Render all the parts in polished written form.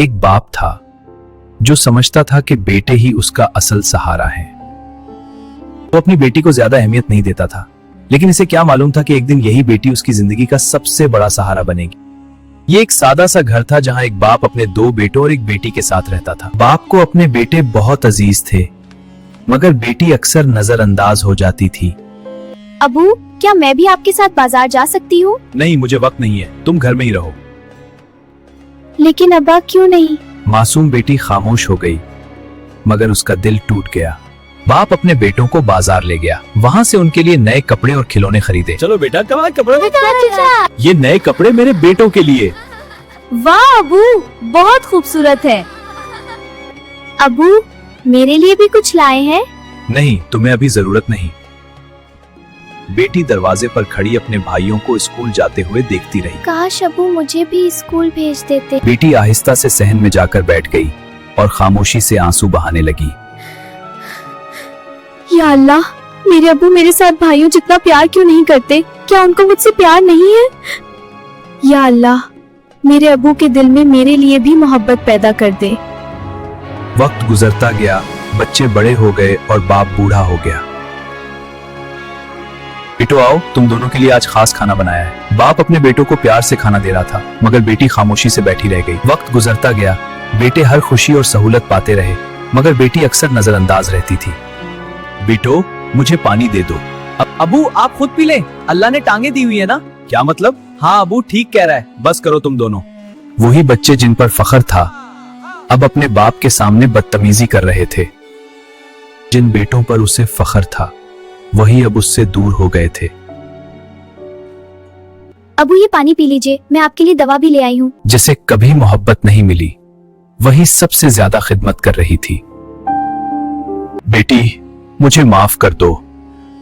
एक बाप था जो समझता था कि बेटे ही उसका असल सहारा है। वो अपनी बेटी को ज्यादा अहमियत नहीं देता था, लेकिन इसे क्या मालूम था कि एक दिन यही बेटी उसकी जिंदगी का सबसे बड़ा सहारा बनेगी। ये एक सादा सा घर था जहां एक बाप अपने 2 बेटों और एक बेटी के साथ रहता था। बाप को अपने बेटे बहुत अजीज थे, मगर बेटी अक्सर नजरअंदाज हो जाती थी। अबू, क्या मैं भी आपके साथ बाजार जा सकती हूँ? नहीं, मुझे वक्त नहीं है, तुम घर में ही रहो। लेकिन अब्बा, क्यों नहीं? मासूम बेटी खामोश हो गई, मगर उसका दिल टूट गया। बाप अपने बेटों को बाजार ले गया। वहाँ से उनके लिए नए कपड़े और खिलौने खरीदे। चलो बेटा, कपड़े। ये नए कपड़े मेरे बेटों के लिए। वाह अबू, बहुत खूबसूरत है। अबू, मेरे लिए भी कुछ लाए हैं? नहीं, तुम्हें अभी जरूरत नहीं। बेटी दरवाजे पर खड़ी अपने भाइयों को स्कूल जाते हुए देखती रही। काश अबू मुझे भी स्कूल भेज देते। बेटी आहिस्ता से सहन में जाकर बैठ गई और खामोशी से आंसू बहाने लगी। या अल्लाह, मेरे अबू मेरे साथ भाइयों जितना प्यार क्यों नहीं करते? क्या उनको मुझसे प्यार नहीं है? या अल्लाह, मेरे अबू के दिल में मेरे लिए भी मोहब्बत पैदा कर दे। वक्त गुजरता गया, बच्चे बड़े हो गए और बाप बूढ़ा हो गया। बेटो आओ, तुम दोनों के लिए आज खास खाना बनाया है। बाप अपने बेटों को प्यार से खाना दे रहा था, मगर बेटी खामोशी से बैठी रह गई। वक्त गुजरता गया, बेटे हर खुशी और सहूलत पाते रहे, मगर बेटी अक्सर नजरअंदाज रहती थी। बेटो, मुझे पानी दे दो। अबू, आप खुद पी लें, अल्लाह ने टांगे दी हुई है ना। क्या मतलब? हाँ अबू, ठीक कह रहा है, बस करो तुम दोनों। वही बच्चे जिन पर फख्र था, अब अपने बाप के सामने बदतमीजी कर रहे थे। जिन बेटों पर उसे फख्र था, वही अब उससे दूर हो गए थे। अबू, ये पानी पी लीजिए, मैं आपके लिए दवा भी ले आई हूँ। जिसे कभी मोहब्बत नहीं मिली, वही सबसे ज्यादा खिदमत कर रही थी। बेटी, मुझे माफ कर दो,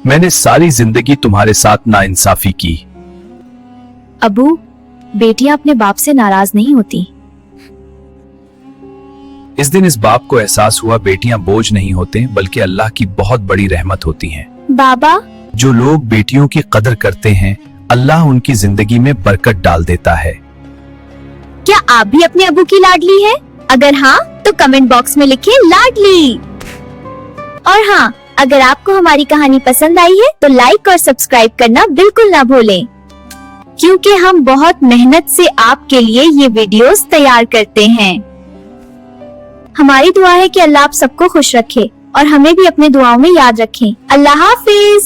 मैंने सारी जिंदगी तुम्हारे साथ नाइंसाफी की। अबू, बेटियां अपने बाप से नाराज नहीं होती। इस दिन इस बाप को एहसास हुआ, बेटियां बोझ नहीं होते, बल्कि अल्लाह की बहुत बड़ी रहमत होती हैं। बाबा, जो लोग बेटियों की कदर करते हैं, अल्लाह उनकी जिंदगी में बरकत डाल देता है। क्या आप भी अपने अबू की लाडली हैं? अगर हाँ, तो कमेंट बॉक्स में लिखें लाडली। और हाँ, अगर आपको हमारी कहानी पसंद आई है तो लाइक और सब्सक्राइब करना बिल्कुल ना भूलें, क्योंकि हम बहुत मेहनत से आपके लिए ये वीडियोस तैयार करते हैं। हमारी दुआ है कि अल्लाह आप सबको खुश रखे और हमें भी अपने दुआओं में याद रखें। अल्लाह हाफिज।